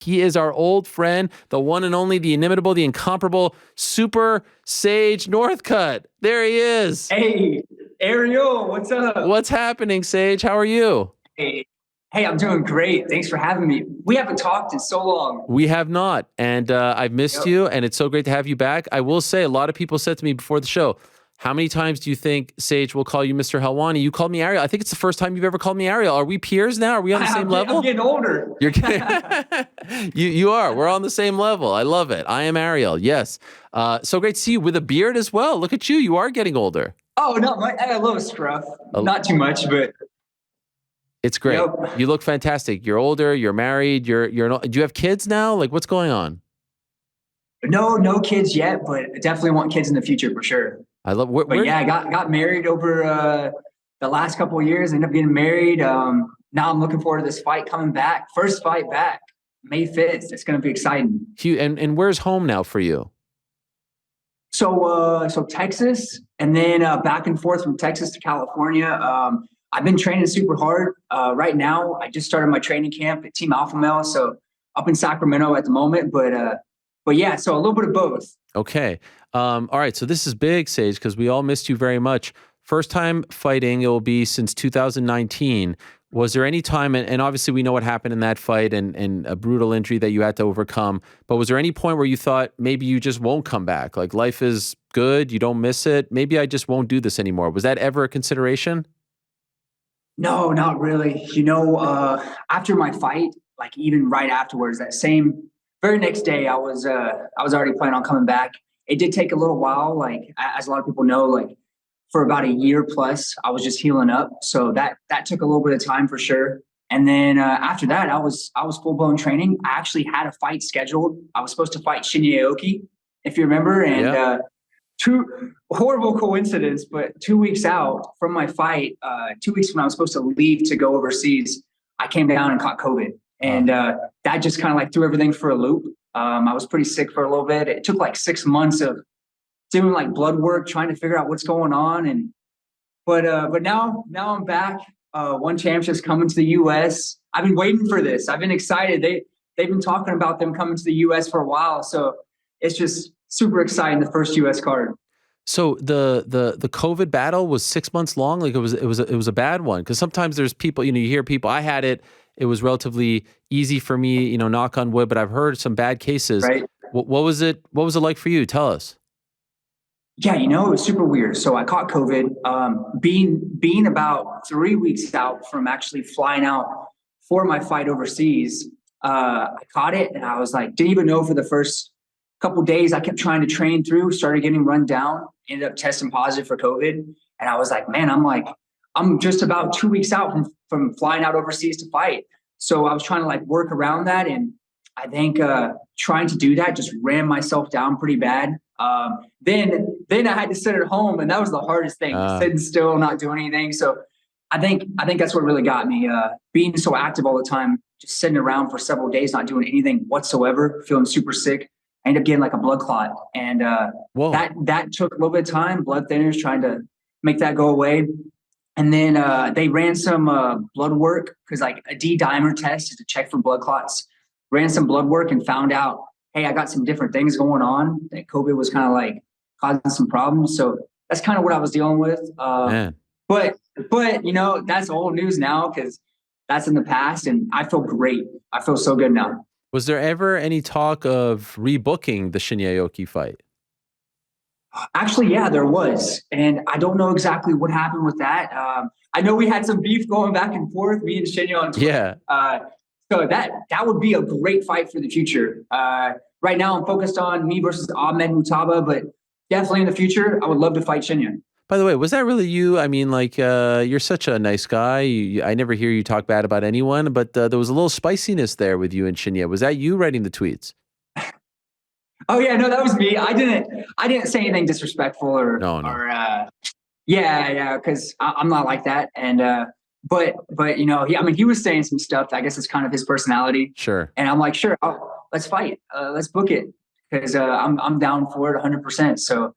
He is our old friend, the one and only, the inimitable, the incomparable Super Sage Northcutt. There he is. Hey, Ariel, what's up? What's happening, Sage? How are you? Hey, I'm doing great. Thanks for having me. We haven't talked in so long. We have not, and I've missed Yep. you, and it's so great to have you back. I will say, a lot of people said to me before the show, how many times do you think Sage will call you Mr. Helwani? You called me Ariel. I think it's the first time you've ever called me Ariel. Are we peers now? Are we on the same level? I'm getting older. You're you are. We're on the same level. I love it. I am Ariel. Yes. So great to see you with a beard as well. Look at you. You are getting older. Oh, no, I got a little scruff. Not too much, but it's great. Yep. You look fantastic. You're older. You're married. Do you have kids now? Like, what's going on? No kids yet, but I definitely want kids in the future for sure. I love. I got married over the last couple of years. Ended up getting married. Now I'm looking forward to this fight coming back. First fight back, May 5th. It's going to be exciting. And where's home now for you? So Texas, and then back and forth from Texas to California. I've been training super hard. Right now, I just started my training camp at Team Alpha Male, so up in Sacramento at the moment. But yeah, so a little bit of both. Okay. All right. So this is big, Sage, because we all missed you very much. First time fighting, it will be since 2019. Was there any time, and obviously we know what happened in that fight and a brutal injury that you had to overcome, but was there any point where you thought maybe you just won't come back? Like, life is good, you don't miss it, maybe I just won't do this anymore. Was that ever a consideration? No, not really. After my fight, like even right afterwards, that same very next day, I was already planning on coming back. It did take a little while, like as a lot of people know, like for about a year plus, I was just healing up. So that took a little bit of time for sure. And then after that, I was full blown training. I actually had a fight scheduled. I was supposed to fight Shinya Aoki, if you remember. And two horrible coincidence, but 2 weeks out from my fight, 2 weeks when I was supposed to leave to go overseas, I came down and caught COVID. And that just kind of like threw everything for a loop. I was pretty sick for a little bit. It took like 6 months of doing like blood work, trying to figure out what's going on. But now I'm back. One championship's coming to the U.S. I've been waiting for this. I've been excited. They've been talking about them coming to the U.S. for a while. So it's just super exciting. The first U.S. card. So the COVID battle was 6 months long. Like it was a bad one, because sometimes there's people, you hear people. I had it. It was relatively easy for me, knock on wood. But I've heard some bad cases. Right. What was it? What was it like for you? Tell us. Yeah, it was super weird. So I caught COVID, being about 3 weeks out from actually flying out for my fight overseas. I caught it, and I was like, didn't even know for the first couple of days. I kept trying to train through, started getting run down, ended up testing positive for COVID. And I was like, man, I'm just about 2 weeks out from flying out overseas to fight. So I was trying to like work around that. And I think trying to do that just ran myself down pretty bad. Then I had to sit at home, and that was the hardest thing, sitting still, not doing anything. So I think that's what really got me, being so active all the time, just sitting around for several days, not doing anything whatsoever, feeling super sick. I ended up getting like a blood clot, and that took a little bit of time, blood thinners, trying to make that go away. And then they ran some blood work, because like a D-dimer test is to check for blood clots. Ran some blood work and found out, hey, I got some different things going on. That COVID was kind of like causing some problems. So that's kind of what I was dealing with. But that's old news now, because that's in the past, and I feel great. I feel so good now. Was there ever any talk of rebooking the Shinya Aoki fight? Actually, yeah, there was. And I don't know exactly what happened with that. I know we had some beef going back and forth, me and Shinya on Twitter. Yeah. So that would be a great fight for the future. Right now, I'm focused on me versus Ahmed Mutaba, but definitely in the future, I would love to fight Shinya. By the way, was that really you? I mean, like, you're such a nice guy. I never hear you talk bad about anyone, but there was a little spiciness there with you and Shinya. Was that you writing the tweets? Oh yeah, no, that was me. I didn't say anything disrespectful or because I'm not like that. And but he was saying some stuff. I guess it's kind of his personality. Sure. And I'm like, sure, let's fight. Let's book it, because I'm down for it 100%. So,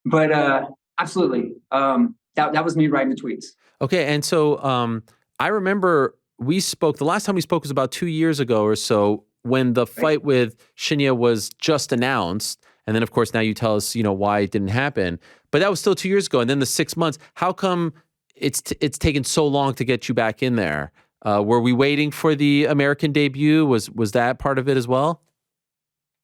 but absolutely, that was me writing the tweets. Okay, and so I remember we spoke. The last time we spoke was about 2 years ago or so. when the Right. fight with Shinya was just announced, and then of course now you tell us, why it didn't happen, but that was still 2 years ago. And then the 6 months, how come it's taken so long to get you back in there? Were we waiting for the American debut? Was that part of it as well?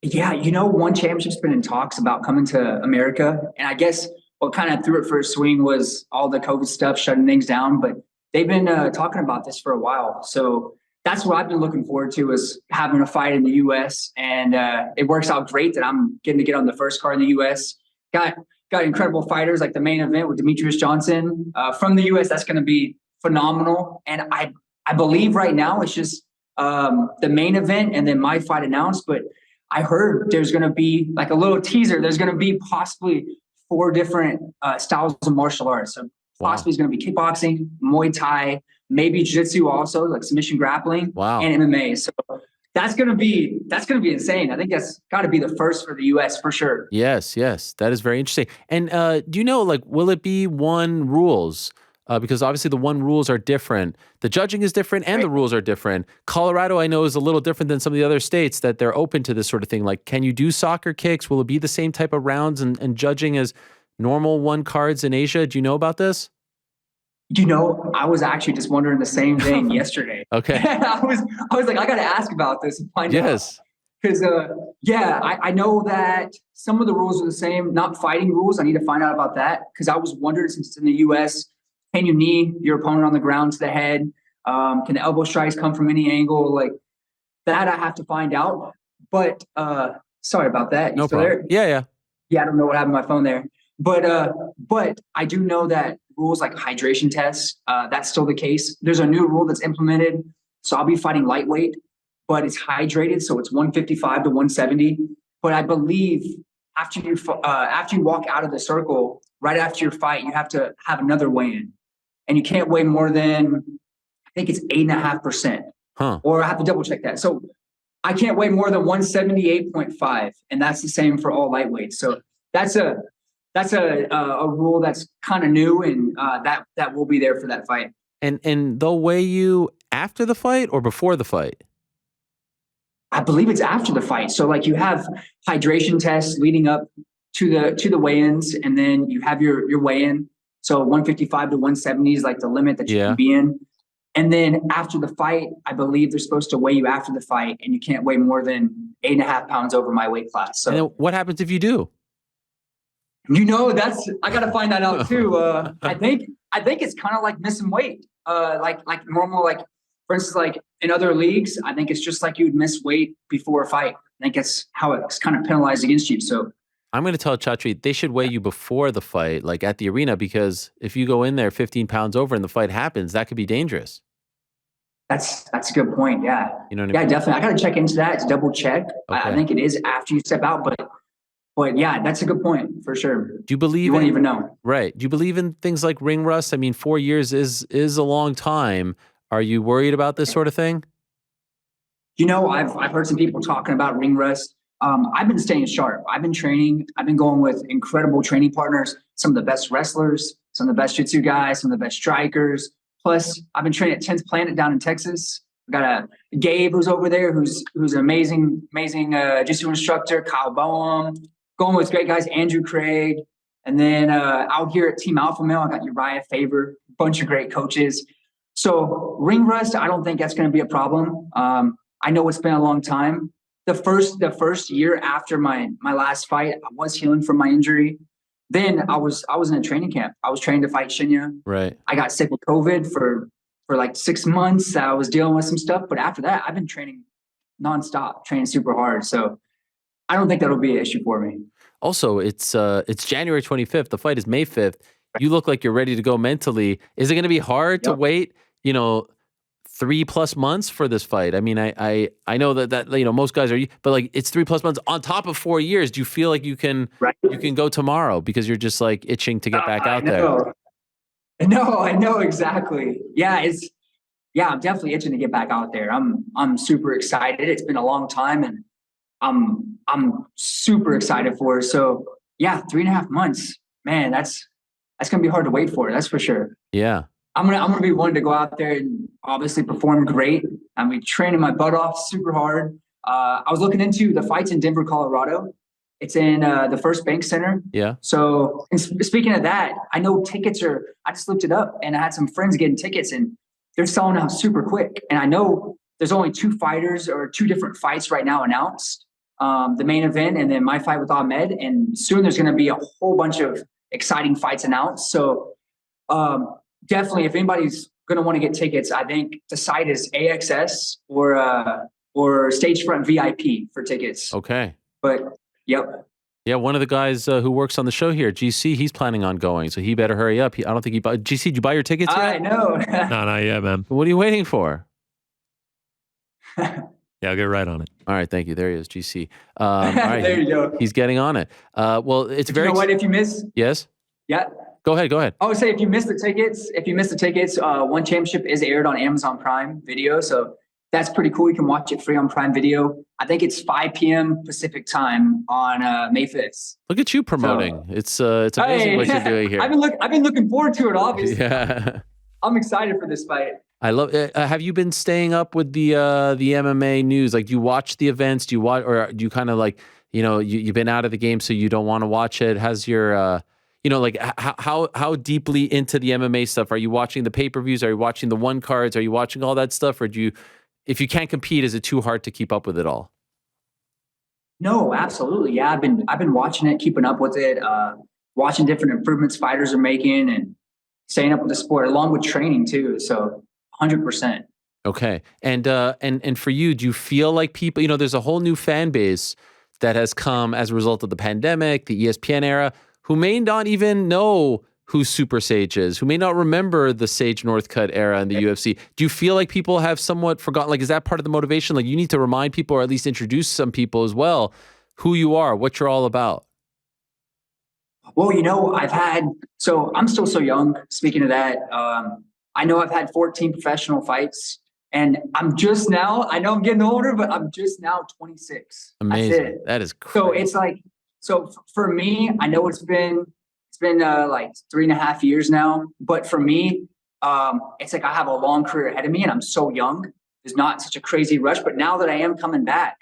Yeah, one championship's been in talks about coming to America, and I guess what kind of threw it for a swing was all the COVID stuff shutting things down. But they've been talking about this for a while, so that's what I've been looking forward to, is having a fight in the U.S. And it works out great that I'm getting to get on the first card in the U.S. Got incredible fighters, like the main event with Demetrius Johnson from the U.S. That's going to be phenomenal, and I believe right now it's just the main event and then my fight announced, but I heard there's going to be like a little teaser. There's going to be possibly 4 different styles of martial arts. So possibly it's going to be kickboxing, Muay Thai, maybe Jiu-jitsu also, like submission grappling, and MMA. So that's going to be insane. I think that's got to be the first for the U.S. for sure. Yes, that is very interesting. And do you know, will it be one rules? Because obviously the one rules are different. The judging is different and the rules are different. Colorado, I know, is a little different than some of the other states that they're open to this sort of thing. Like, can you do soccer kicks? Will it be the same type of rounds and judging as normal one cards in Asia? Do you know about this? I was actually just wondering the same thing yesterday. Okay. I was like, I got to ask about this and find out. Because, I know that some of the rules are the same, not fighting rules. I need to find out about that, because I was wondering, since it's in the U.S., can you knee your opponent on the ground to the head? Can the elbow strikes come from any angle? Like that, I have to find out. But sorry about that. No problem. Yeah. Yeah, I don't know what happened to my phone there. But I do know that rules like hydration tests, that's still the case. There's a new rule that's implemented. So I'll be fighting lightweight, but it's hydrated. So it's 155 to 170. But I believe after you walk out of the circle, right after your fight, you have to have another weigh-in. And you can't weigh more than, I think it's 8.5%. Or I have to double check that. So I can't weigh more than 178.5. And that's the same for all lightweights. So that's a rule that's kind of new, and that will be there for that fight. And they'll weigh you after the fight or before the fight? I believe it's after the fight. So like you have hydration tests leading up to the weigh-ins, and then you have your weigh-in. So 155 to 170 is like the limit that you can be in. And then after the fight, I believe they're supposed to weigh you after the fight, and you can't weigh more than 8.5 pounds over my weight class. So and then what happens if you do? I got to find that out too. I think it's kind of like missing weight. Like normal, like for instance, like in other leagues, I think it's just like you would miss weight before a fight. I think it's how it's kind of penalized against you. So I'm going to tell Chatri they should weigh you before the fight, like at the arena, because if you go in there 15 pounds over and the fight happens, that could be dangerous. That's a good point. Yeah. You know what I mean? Yeah, definitely. I got to check into that to double check. Okay. I think it is after you step out, but yeah, that's a good point for sure. Do you believe you won't even know? Right. Do you believe in things like ring rust? I mean, 4 years is a long time. Are you worried about this sort of thing? I've heard some people talking about ring rust. I've been staying sharp. I've been training. I've been going with incredible training partners, some of the best wrestlers, some of the best jiu-jitsu guys, some of the best strikers. Plus, I've been training at 10th Planet down in Texas. I've got a Gabe who's over there, who's an amazing jiu-jitsu instructor, Kyle Boehm. Going with great guys, Andrew Craig. And then out here at Team Alpha Male, I got Uriah Faber, bunch of great coaches. So ring rust, I don't think that's going to be a problem. I know it's been a long time. The first year after my last fight, I was healing from my injury. Then I was in a training camp. I was training to fight Shinya. Right. I got sick with COVID for like 6 months. I was dealing with some stuff, but after that, I've been training nonstop, training super hard. So I don't think that'll be an issue for me. Also, it's January 25th. The fight is May 5th. You look like you're ready to go mentally. Is it going to be hard to wait, 3+ months for this fight? I mean, I know that most guys are, but like it's 3+ months on top of 4 years. Do you feel like you can go tomorrow because you're just like itching to get back out there? No, I know exactly. Yeah, I'm definitely itching to get back out there. I'm super excited. It's been a long time, and I'm super excited for it. So yeah, 3.5 months, man, that's gonna be hard to wait for. That's for sure. Yeah. I'm gonna be one to go out there and obviously perform great. I'm training my butt off super hard. I was looking into the fights in Denver, Colorado. It's in the First Bank Center. Yeah. So speaking of that, I know tickets I just looked it up and I had some friends getting tickets and they're selling out super quick. And I know there's only 2 fighters or 2 different fights right now announced. The main event and then my fight with Ahmed. And soon there's going to be a whole bunch of exciting fights announced. So definitely if anybody's going to want to get tickets, I think the site is AXS or Stagefront VIP for tickets. Okay. But yep. Yeah, one of the guys who works on the show here, GC, he's planning on going, so he better hurry up. I don't think he bought. GC, did you buy your tickets yet? I know. No, not yet, man. What are you waiting for? Yeah, I'll get right on it. All right, thank you. There he is, GC. All right, there you go. He's getting on it. Well, it's But very. You know what? If you miss, Yes. yeah. Go ahead. I would say if you miss the tickets, One Championship is aired on Amazon Prime Video, so that's pretty cool. You can watch it free on Prime Video. I think it's 5 p.m. Pacific time on May 5th. Look at you promoting. So, it's amazing what you're doing here. I've been looking forward to it. Obviously, yeah. I'm excited for this fight. I love. Have you been staying up with the MMA news? Like, do you watch the events? Do you watch, or do you kind of like, you've been out of the game, so you don't want to watch it? How's your, like how deeply into the MMA stuff are you? Watching the pay-per-views? Are you watching the one cards? Are you watching all that stuff, or do you? If you can't compete, is it too hard to keep up with it all? No, absolutely. Yeah, I've been watching it, keeping up with it, watching different improvements fighters are making, and staying up with the sport along with training too. So, 100%. Okay, and for you, do you feel like people? There's a whole new fan base that has come as a result of the pandemic, the ESPN era, who may not even know who Super Sage is, who may not remember the Sage Northcutt era in the UFC. Do you feel like people have somewhat forgotten? Like, is that part of the motivation? Like, you need to remind people, or at least introduce some people as well, who you are, what you're all about. Well, so I'm still so young. Speaking of that, I know I've had 14 professional fights, and I'm just now, I know I'm getting older, but I'm just now 26. Amazing. That's it. That is crazy. So it's like, for me, I know it's been like 3.5 years now, but for me, it's like I have a long career ahead of me and I'm so young. There's not such a crazy rush, but now that I am coming back,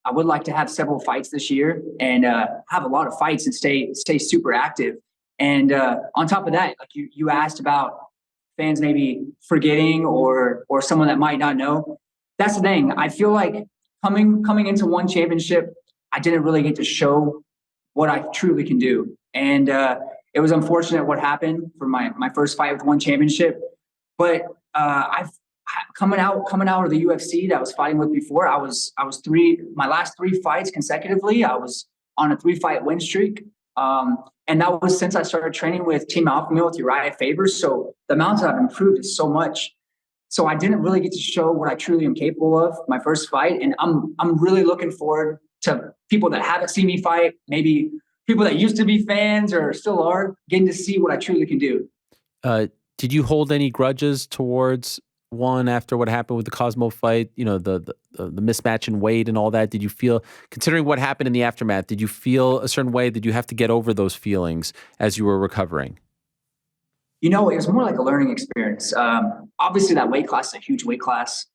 I would like to have several fights this year and have a lot of fights and stay super active. And on top of that, like you asked about fans maybe forgetting or someone that might not know. That's the thing. I feel like coming into One Championship, I didn't really get to show what I truly can do. And it was unfortunate what happened for my first fight with One Championship. But I've coming out of the UFC that I was fighting with before. My last 3 fights consecutively, I was on a 3-fight win streak. And that was since I started training with Team Alpha Male with Uriah Favors. So the amount that I've improved is so much. So I didn't really get to show what I truly am capable of my first fight. And I'm really looking forward to people that haven't seen me fight, maybe people that used to be fans or still are, getting to see what I truly can do. Did you hold any grudges towards One after what happened with the Cosmo fight? The mismatch in weight and all that. Did you feel, considering what happened in the aftermath, did you feel a certain way? Did you have to get over those feelings as you were recovering? It was more like a learning experience. Obviously, that weight class is a huge weight class.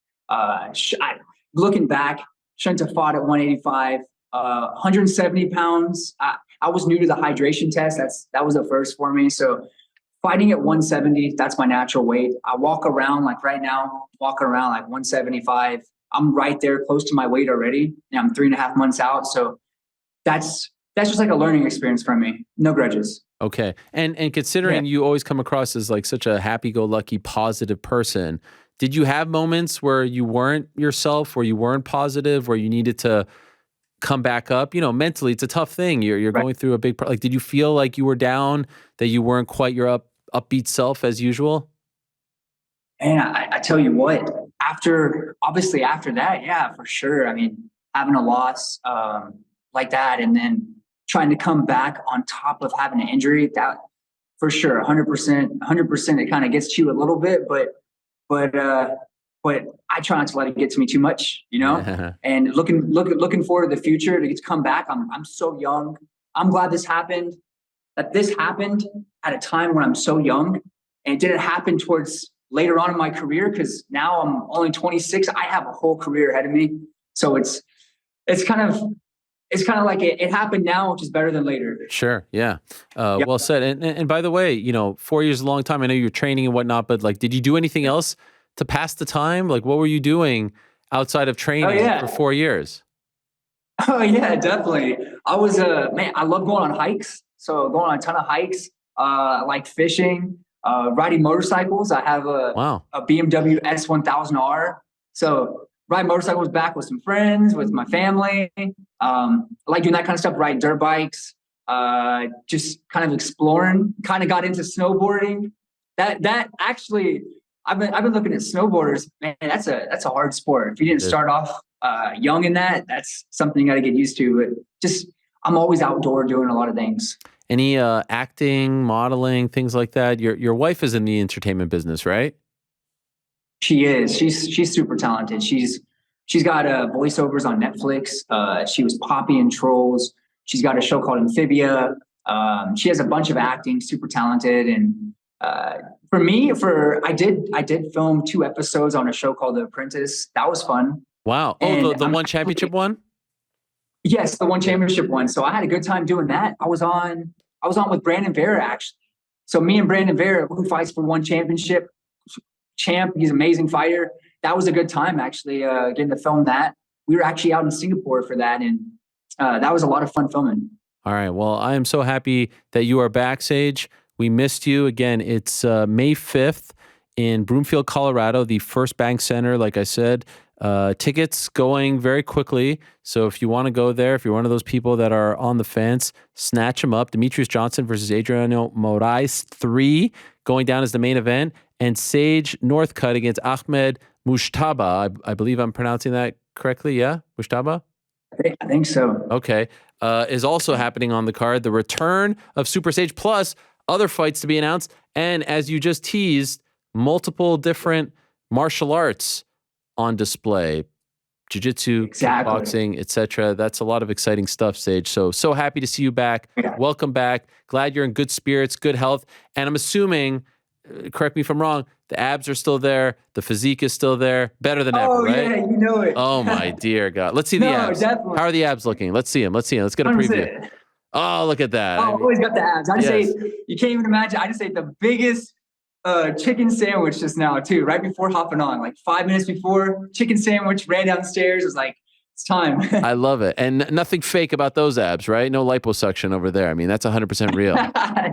Looking back, shouldn't have fought at 185, 170 pounds. I was new to the hydration test. That was a first for me. So fighting at 170, that's my natural weight. I walk around like right now, like 175. I'm right there close to my weight already. And I'm 3.5 months out. So that's just like a learning experience for me. No grudges. Okay. And considering you always come across as like such a happy-go-lucky, positive person, did you have moments where you weren't yourself, where you weren't positive, where you needed to come back up? Mentally, it's a tough thing. You're Right. going through a big, did you feel like you were down, that you weren't quite your upbeat self as usual? And I tell you what, after that, yeah, for sure. I mean, having a loss like that and then trying to come back on top of having an injury, that for sure, 100%, it kind of gets to you a little bit, but I try not to let it get to me too much, and looking forward to the future to get to come back. I'm so young. I'm glad this happened at a time when I'm so young, and it didn't happen towards later on in my career, because now I'm only 26. I have a whole career ahead of me. So it's it's kind of like it happened now, which is better than later. Sure. Yeah. Yep. Well said. And by the way, 4 years is a long time. I know you're training and whatnot, but like, did you do anything else to pass the time? Like, what were you doing outside of training for 4 years? Oh yeah, definitely. I was man, I love going on hikes. So going on a ton of hikes, like fishing, riding motorcycles. I have a BMW S1000R. So ride motorcycles back with some friends, with my family. Like doing that kind of stuff, ride dirt bikes, just kind of exploring, kind of got into snowboarding. That actually, I've been looking at snowboarders, man, that's a hard sport. If you didn't start off young in that, that's something you got to get used to. But just, I'm always outdoor doing a lot of things. Any acting, modeling, things like that? Your wife is in the entertainment business, right? She is. She's super talented. She's got voiceovers on Netflix. She was Poppy in Trolls. She's got a show called Amphibia. She has a bunch of acting, super talented. And for me, I did film 2 episodes on a show called The Apprentice. That was fun. Wow. Oh, the one championship one? Yes, the one championship one. So I had a good time doing that. I was on with Brandon Vera, actually. So me and Brandon Vera, who fights for one championship, champ, he's an amazing fighter. That was a good time, actually, getting to film that. We were actually out in Singapore for that, and that was a lot of fun filming. All right. Well, I am so happy that you are backstage. We missed you. Again, it's May 5th in Broomfield, Colorado, the First Bank Center, like I said. Tickets going very quickly. So if you want to go there, if you're one of those people that are on the fence, snatch them up. Demetrius Johnson versus Adriano Moraes 3 going down as the main event. And Sage Northcutt against Ahmed Mushtaba. I believe I'm pronouncing that correctly. Yeah? Mushtaba? I think so. Okay. Is also happening on the card. The return of Super Sage plus other fights to be announced. And as you just teased, multiple different martial arts on display, jiu-jitsu, kickboxing, etc. That's a lot of exciting stuff, Sage. So happy to see you back. Yeah. Welcome back. Glad you're in good spirits, good health. And I'm assuming, correct me if I'm wrong, the abs are still there. The physique is still there. Better than ever, right? Oh, yeah, you know it. Oh, my dear God. Let's see the abs. Definitely. How are the abs looking? Let's see them. Let's get a preview. 100%. Oh, look at that. Oh, I've always got the abs. I just ate, you can't even imagine. I just ate the biggest chicken sandwich just now too, right before hopping on, like 5 minutes before. Chicken sandwich, ran down the stairs, was like, it's time. I love it. And nothing fake about those abs, right? No liposuction over there. I mean, that's 100% real.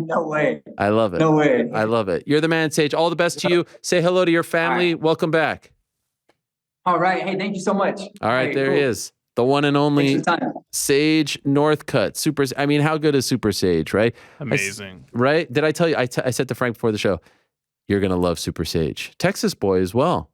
No way. I love it. No way. I love it. You're the man, Sage. All the best to you. Say hello to your family. Right. Welcome back. All right. Hey, thank you so much. All right, there he is. The one and only Sage Northcutt. Super. I mean, how good is Super Sage, right? Amazing. Right? Did I tell you? I said to Frank before the show, you're going to love Super Sage. Texas boy as well.